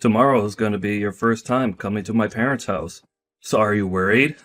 Tomorrow is going to be your first time coming to my parents' house. So are you worried?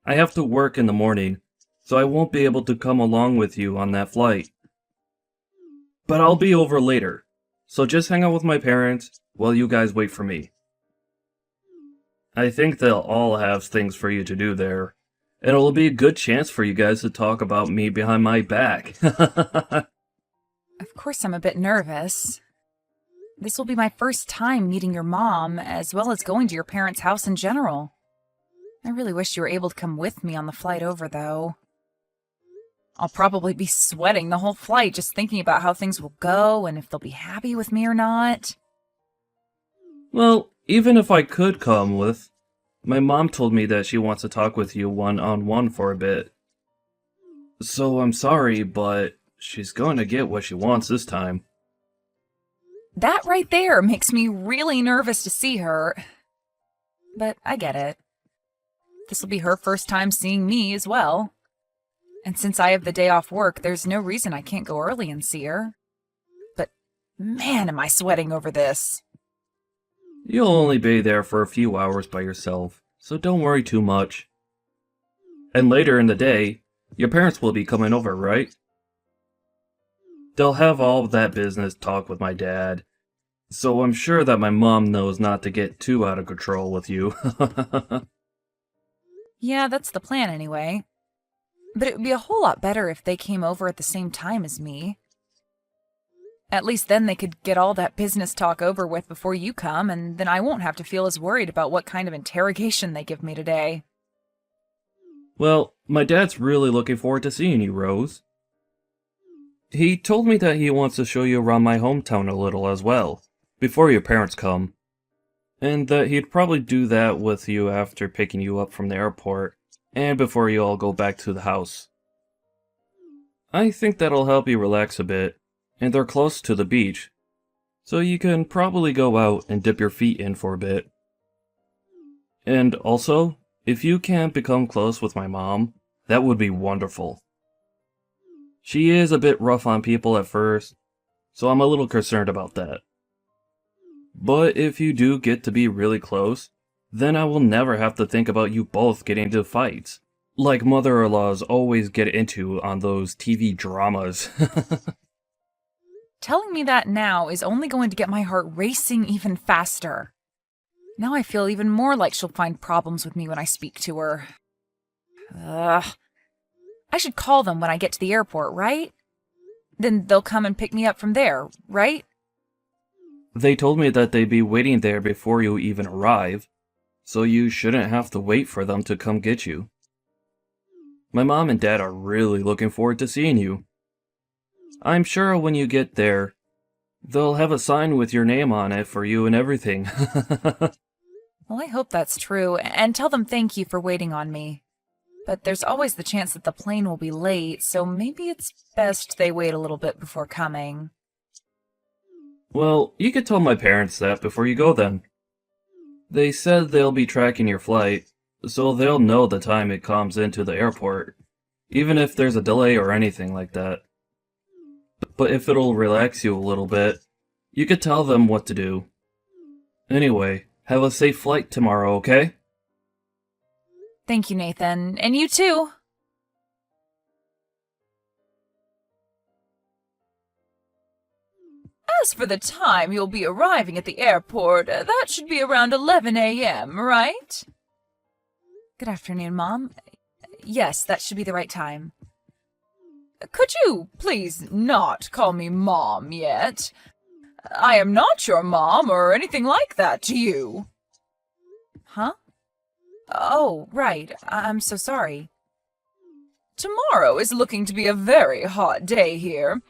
I have to work in the morning, so I won't be able to come along with you on that flight. But I'll be over later, so just hang out with my parents while you guys wait for me. I think they'll all have things for you to do there. It'll be a good chance for you guys to talk about me behind my back. Of course I'm a bit nervous. This will be my first time meeting your mom, as well as going to your parents' house in general. I really wish you were able to come with me on the flight over, though. I'll probably be sweating the whole flight just thinking about how things will go and if they'll be happy with me or not. Well, even if I could come with, my mom told me that she wants to talk with you one-on-one for a bit. So I'm sorry, but she's going to get what she wants this time. That right there makes me really nervous to see her. But I get it. This will be her first time seeing me as well. And since I have the day off work, there's no reason I can't go early and see her. But man, am I sweating over this. You'll only be there for a few hours by yourself, so don't worry too much. And later in the day, your parents will be coming over, right? They'll have all that business talk with my dad, so I'm sure that my mom knows not to get too out of control with you. Yeah, that's the plan anyway. But it would be a whole lot better if they came over at the same time as me. At least then they could get all that business talk over with before you come, and then I won't have to feel as worried about what kind of interrogation they give me today. Well, my dad's really looking forward to seeing you, Rose. He told me that he wants to show you around my hometown a little as well, before your parents come. And that he'd probably do that with you after picking you up from the airport, and before you all go back to the house. I think that'll help you relax a bit, and they're close to the beach, so you can probably go out and dip your feet in for a bit. And also, if you can't become close with my mom, that would be wonderful. She is a bit rough on people at first, so I'm a little concerned about that. But if you do get to be really close, then I will never have to think about you both getting into fights, like mother-in-laws always get into on those TV dramas. Telling me that now is only going to get my heart racing even faster. Now I feel even more like she'll find problems with me when I speak to her. Ugh. I should call them when I get to the airport, right? Then they'll come and pick me up from there, right? They told me that they'd be waiting there before you even arrive, so you shouldn't have to wait for them to come get you. My mom and dad are really looking forward to seeing you. I'm sure when you get there, they'll have a sign with your name on it for you and everything. Well, I hope that's true, and tell them thank you for waiting on me. But there's always the chance that the plane will be late, so maybe it's best they wait a little bit before coming. Well, you could tell my parents that before you go then. They said they'll be tracking your flight, so they'll know the time it comes into the airport, even if there's a delay or anything like that. But if it'll relax you a little bit, you could tell them what to do. Anyway, have a safe flight tomorrow, okay? Thank you, Nathan. And you too. As for the time you'll be arriving at the airport, that should be around 11 a.m., right? Good afternoon, Mom. Yes, that should be the right time. Could you please not call me Mom yet? I am not your mom or anything like that to you. Huh? Oh, right. I'm so sorry. Tomorrow is looking to be a very hot day here.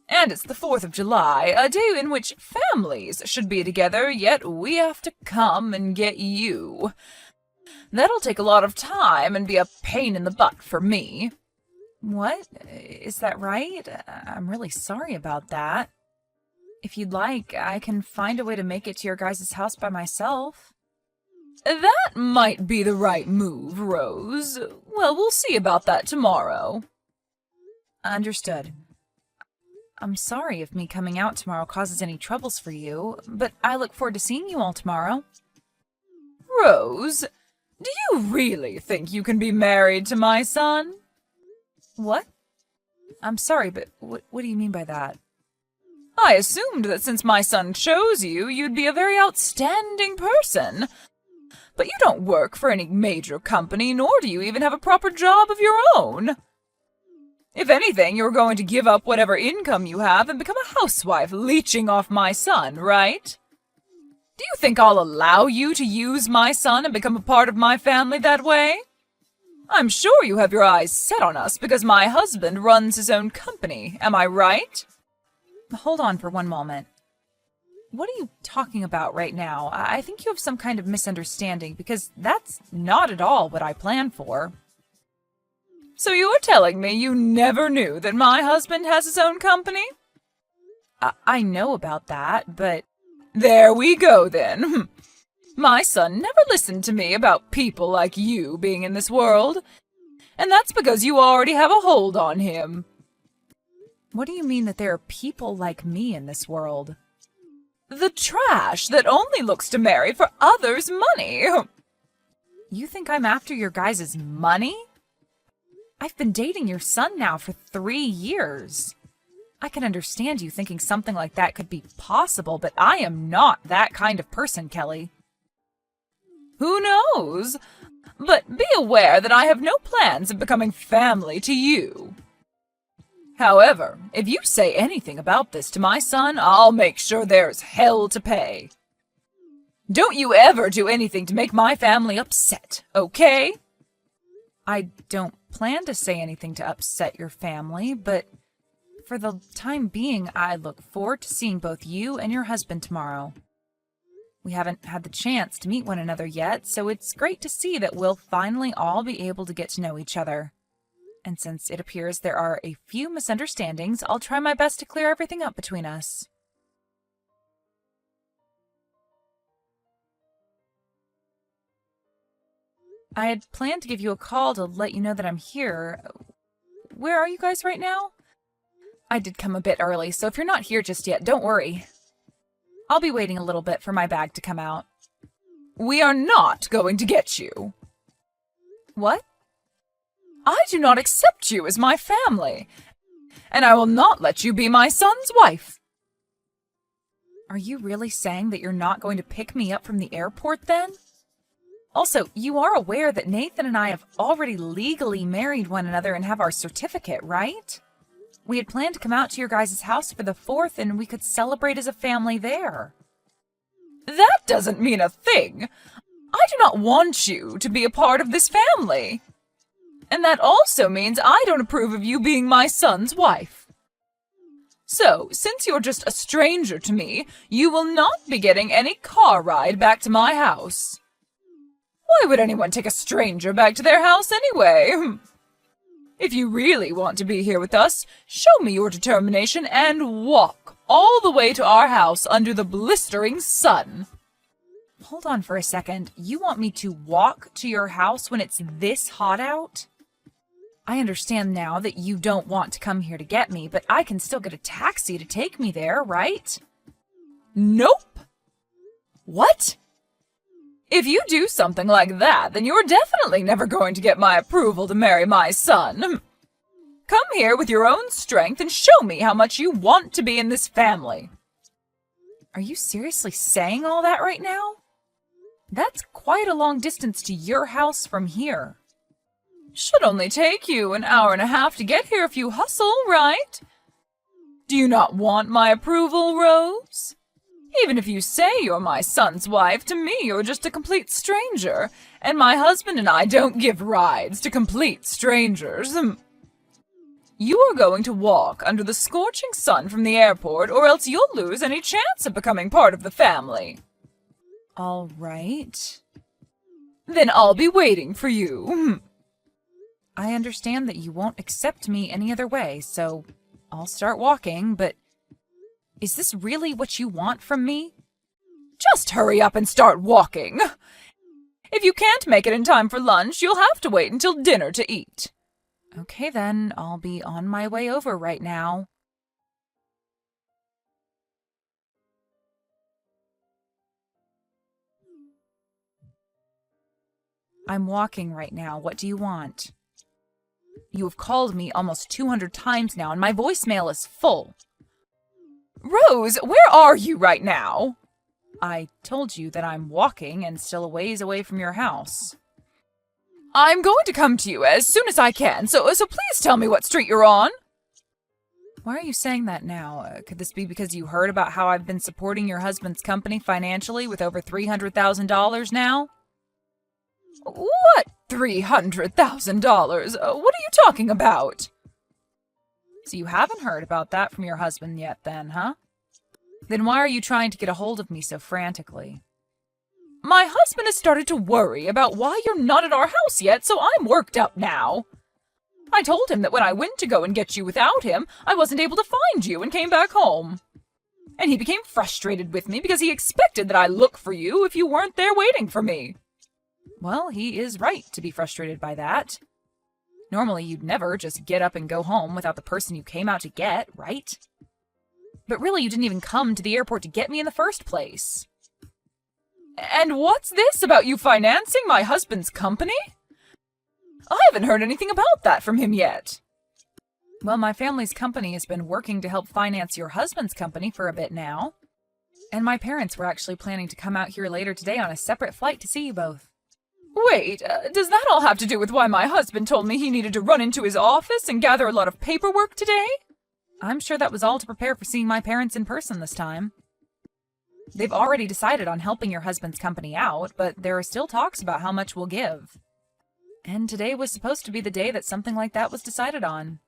And it's the 4th of July, a day in which families should be together, yet we have to come and get you. That'll take a lot of time and be a pain in the butt for me. What? Is that right? I'm really sorry about that. If you'd like, I can find a way to make it to your guys' house by myself. That might be the right move, Rose. Well, we'll see about that tomorrow. Understood. I'm sorry if me coming out tomorrow causes any troubles for you, but I look forward to seeing you all tomorrow. Rose, do you really think you can be married to my son? What? I'm sorry, but what do you mean by that? I assumed that since my son chose you, you'd be a very outstanding person. But you don't work for any major company, nor do you even have a proper job of your own. If anything, you're going to give up whatever income you have and become a housewife leeching off my son, right? Do you think I'll allow you to use my son and become a part of my family that way? I'm sure you have your eyes set on us because my husband runs his own company, am I right? Hold on for one moment. What are you talking about right now? I think you have some kind of misunderstanding because that's not at all what I planned for. So you're telling me you never knew that my husband has his own company? I know about that, but... There we go, then. My son never listened to me about people like you being in this world. And that's because you already have a hold on him. What do you mean that there are people like me in this world? The trash that only looks to marry for others' money. You think I'm after your guys' money? I've been dating your son now for 3 years. I can understand you thinking something like that could be possible, but I am not that kind of person, Kelly. Who knows? But be aware that I have no plans of becoming family to you. However, if you say anything about this to my son, I'll make sure there's hell to pay. Don't you ever do anything to make my family upset, okay? I don't plan to say anything to upset your family, but for the time being, I look forward to seeing both you and your husband tomorrow. We haven't had the chance to meet one another yet, so it's great to see that we'll finally all be able to get to know each other. And since it appears there are a few misunderstandings, I'll try my best to clear everything up between us. I had planned to give you a call to let you know that I'm here. Where are you guys right now? I did come a bit early, so if you're not here just yet, don't worry. I'll be waiting a little bit for my bag to come out. We are not going to get you. What? I do not accept you as my family, and I will not let you be my son's wife. Are you really saying that you're not going to pick me up from the airport then? Also, you are aware that Nathan and I have already legally married one another and have our certificate, right? We had planned to come out to your guys' house for the 4th and we could celebrate as a family there. That doesn't mean a thing. I do not want you to be a part of this family. And that also means I don't approve of you being my son's wife. So, since you're just a stranger to me, you will not be getting any car ride back to my house. Why would anyone take a stranger back to their house anyway? If you really want to be here with us, show me your determination and walk all the way to our house under the blistering sun. Hold on for a second. You want me to walk to your house when it's this hot out? I understand now that you don't want to come here to get me, but I can still get a taxi to take me there, right? Nope. What? If you do something like that, then you're definitely never going to get my approval to marry my son. Come here with your own strength and show me how much you want to be in this family. Are you seriously saying all that right now? That's quite a long distance to your house from here. Should only take you an hour and a half to get here if you hustle, right? Do you not want my approval, Rose? Even if you say you're my son's wife, to me you're just a complete stranger, and my husband and I don't give rides to complete strangers. You are going to walk under the scorching sun from the airport, or else you'll lose any chance of becoming part of the family. All right. Then I'll be waiting for you. I understand that you won't accept me any other way, so I'll start walking, but is this really what you want from me? Just hurry up and start walking. If you can't make it in time for lunch, you'll have to wait until dinner to eat. Okay then, I'll be on my way over right now. I'm walking right now. What do you want? You have called me almost 200 times now, and my voicemail is full. Rose, where are you right now? I told you that I'm walking and still a ways away from your house. I'm going to come to you as soon as I can, so please tell me what street you're on. Why are you saying that now? Could this be because you heard about how I've been supporting your husband's company financially with over $300,000 now? What $300,000? What are you talking about? So you haven't heard about that from your husband yet then, huh? Then why are you trying to get a hold of me so frantically? My husband has started to worry about why you're not at our house yet, so I'm worked up now. I told him that when I went to go and get you without him, I wasn't able to find you and came back home. And he became frustrated with me because he expected that I look for you if you weren't there waiting for me. Well, he is right to be frustrated by that. Normally, you'd never just get up and go home without the person you came out to get, right? But really, you didn't even come to the airport to get me in the first place. And what's this about you financing my husband's company? I haven't heard anything about that from him yet. Well, my family's company has been working to help finance your husband's company for a bit now. And my parents were actually planning to come out here later today on a separate flight to see you both. Wait, does that all have to do with why my husband told me he needed to run into his office and gather a lot of paperwork today? I'm sure that was all to prepare for seeing my parents in person this time. They've already decided on helping your husband's company out, but there are still talks about how much we'll give. And today was supposed to be the day that something like that was decided on.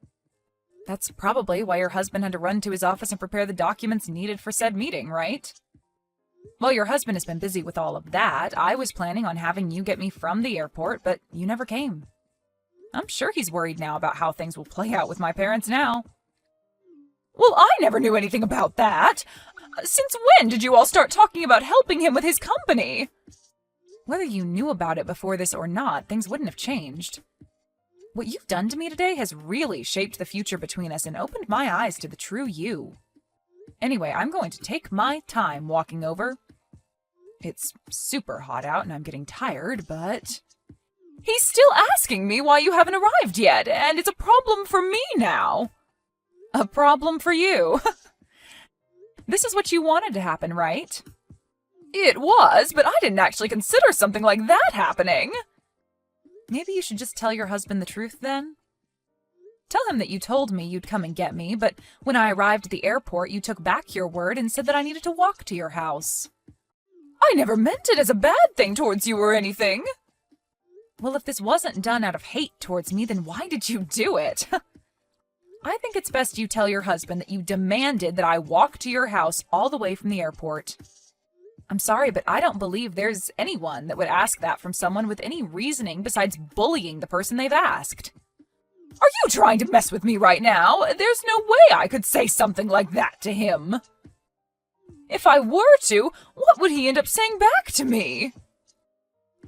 That's probably why your husband had to run to his office and prepare the documents needed for said meeting, right? Well, your husband has been busy with all of that. I was planning on having you get me from the airport, but you never came. I'm sure he's worried now about how things will play out with my parents now. Well, I never knew anything about that. Since when did you all start talking about helping him with his company? Whether you knew about it before this or not, things wouldn't have changed. What you've done to me today has really shaped the future between us and opened my eyes to the true you. Anyway, I'm going to take my time walking over. It's super hot out and I'm getting tired, but... He's still asking me why you haven't arrived yet, and it's a problem for me now. A problem for you. This is what you wanted to happen, right? It was, but I didn't actually consider something like that happening. Maybe you should just tell your husband the truth then? Tell him that you told me you'd come and get me, but when I arrived at the airport, you took back your word and said that I needed to walk to your house. I never meant it as a bad thing towards you or anything. Well, if this wasn't done out of hate towards me, then why did you do it? I think it's best you tell your husband that you demanded that I walk to your house all the way from the airport. I'm sorry, but I don't believe there's anyone that would ask that from someone with any reasoning besides bullying the person they've asked. Are you trying to mess with me right now? There's no way I could say something like that to him. If I were to, what would he end up saying back to me?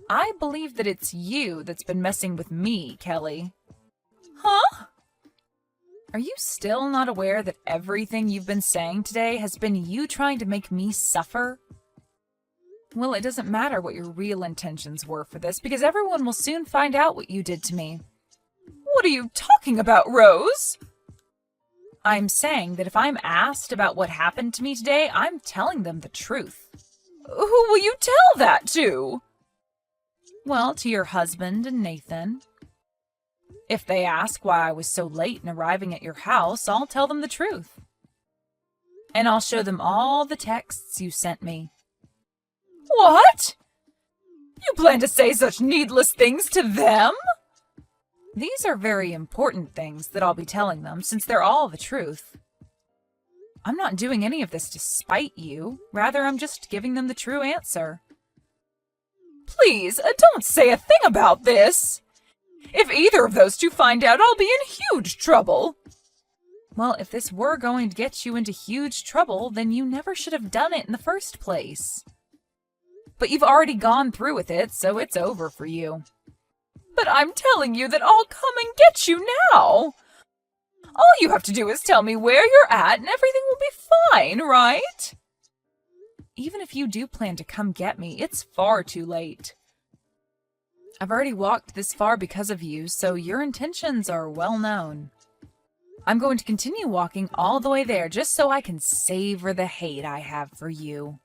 I believe that it's you that's been messing with me, Kelly. Huh? Are you still not aware that everything you've been saying today has been you trying to make me suffer? Well, it doesn't matter what your real intentions were for this, because everyone will soon find out what you did to me. What are you talking about, Rose? I'm saying that if I'm asked about what happened to me today, I'm telling them the truth. Who will you tell that to? Well, to your husband and Nathan. If they ask why I was so late in arriving at your house, I'll tell them the truth. And I'll show them all the texts you sent me. What? You plan to say such needless things to them? These are very important things that I'll be telling them, since they're all the truth. I'm not doing any of this to spite you. Rather, I'm just giving them the true answer. Please, don't say a thing about this. If either of those two find out, I'll be in huge trouble. Well, if this were going to get you into huge trouble, then you never should have done it in the first place. But you've already gone through with it, so it's over for you. But I'm telling you that I'll come and get you now. All you have to do is tell me where you're at and everything will be fine, right? Even if you do plan to come get me, it's far too late. I've already walked this far because of you, so your intentions are well known. I'm going to continue walking all the way there just so I can savor the hate I have for you.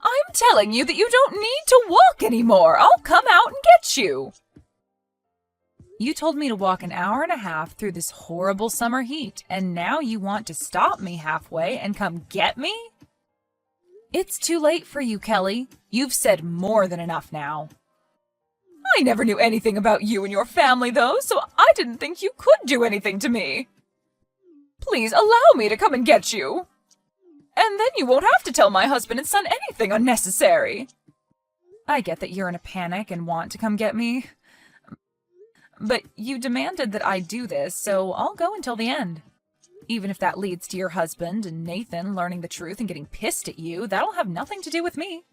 I'm telling you that you don't need to walk anymore. I'll come out and get you. You told me to walk an hour and a half through this horrible summer heat, and now you want to stop me halfway and come get me? It's too late for you, Kelly. You've said more than enough now. I never knew anything about you and your family, though, so I didn't think you could do anything to me. Please allow me to come and get you. And then you won't have to tell my husband and son anything unnecessary. I get that you're in a panic and want to come get me. But you demanded that I do this, so I'll go until the end. Even if that leads to your husband and Nathan learning the truth and getting pissed at you, that'll have nothing to do with me.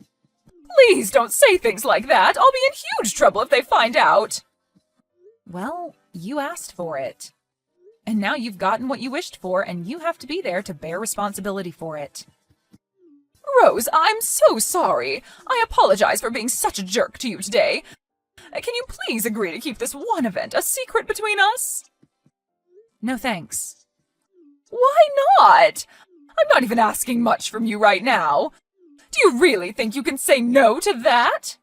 Please don't say things like that. I'll be in huge trouble if they find out. Well, you asked for it. And now you've gotten what you wished for, and you have to be there to bear responsibility for it. Rose, I'm so sorry. I apologize for being such a jerk to you today. Can you please agree to keep this one event a secret between us? No thanks. Why not? I'm not even asking much from you right now. Do you really think you can say no to that?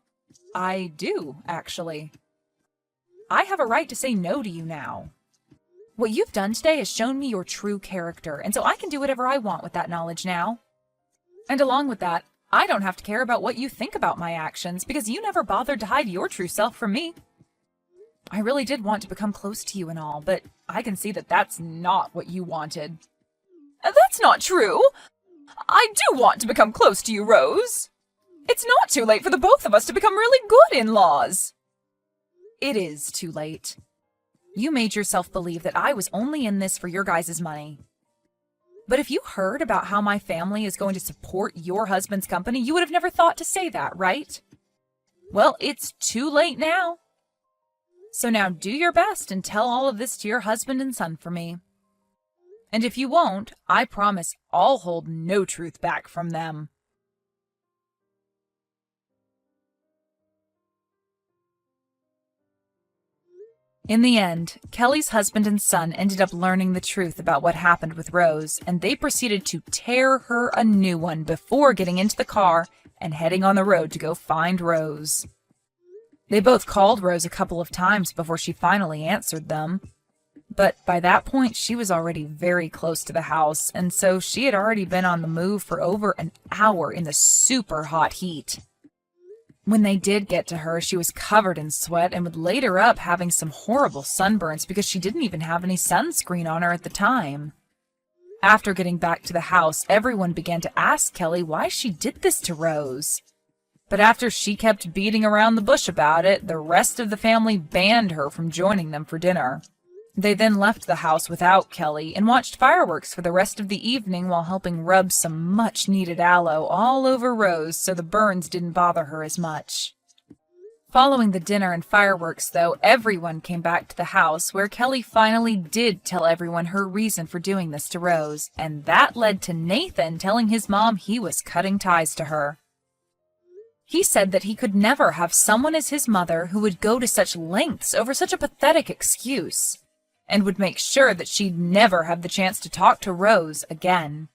I do, actually. I have a right to say no to you now. What you've done today has shown me your true character, and so I can do whatever I want with that knowledge now. And along with that, I don't have to care about what you think about my actions, because you never bothered to hide your true self from me. I really did want to become close to you and all, but I can see that that's not what you wanted. That's not true. I do want to become close to you, Rose. It's not too late for the both of us to become really good in-laws. It is too late. You made yourself believe that I was only in this for your guys' money. But if you heard about how my family is going to support your husband's company, you would have never thought to say that, right? Well, it's too late now. So now do your best and tell all of this to your husband and son for me. And if you won't, I promise I'll hold no truth back from them. In the end, Kelly's husband and son ended up learning the truth about what happened with Rose, and they proceeded to tear her a new one before getting into the car and heading on the road to go find Rose. They both called Rose a couple of times before she finally answered them. But by that point, she was already very close to the house, and so she had already been on the move for over an hour in the super hot heat. When they did get to her, she was covered in sweat and would later up having some horrible sunburns because she didn't even have any sunscreen on her at the time. After getting back to the house, everyone began to ask Kelly why she did this to Rose. But after she kept beating around the bush about it, the rest of the family banned her from joining them for dinner. They then left the house without Kelly and watched fireworks for the rest of the evening while helping rub some much-needed aloe all over Rose so the burns didn't bother her as much. Following the dinner and fireworks, though, everyone came back to the house where Kelly finally did tell everyone her reason for doing this to Rose, and that led to Nathan telling his mom he was cutting ties to her. He said that he could never have someone as his mother who would go to such lengths over such a pathetic excuse, and would make sure that she'd never have the chance to talk to Rose again.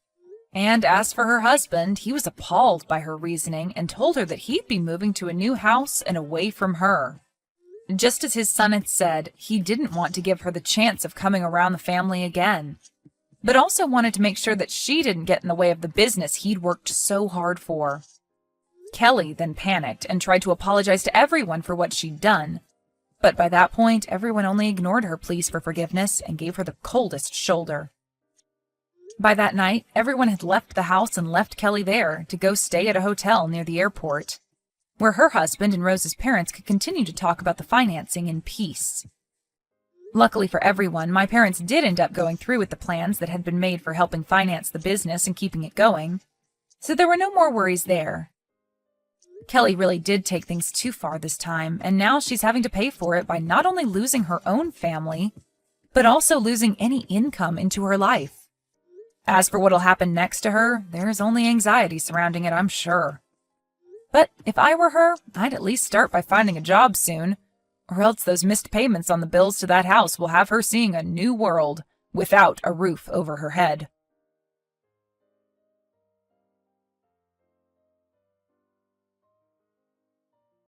And as for her husband, he was appalled by her reasoning and told her that he'd be moving to a new house and away from her. Just as his son had said, he didn't want to give her the chance of coming around the family again, but also wanted to make sure that she didn't get in the way of the business he'd worked so hard for. Kelly then panicked and tried to apologize to everyone for what she'd done, but by that point, everyone only ignored her pleas for forgiveness and gave her the coldest shoulder. By that night, everyone had left the house and left Kelly there to go stay at a hotel near the airport, where her husband and Rose's parents could continue to talk about the financing in peace. Luckily for everyone, my parents did end up going through with the plans that had been made for helping finance the business and keeping it going, so there were no more worries there. Kelly really did take things too far this time, and now she's having to pay for it by not only losing her own family, but also losing any income into her life. As for what'll happen next to her, there's only anxiety surrounding it, I'm sure. But if I were her, I'd at least start by finding a job soon, Or else those missed payments on the bills to that house will have her seeing a new world without a roof over her head.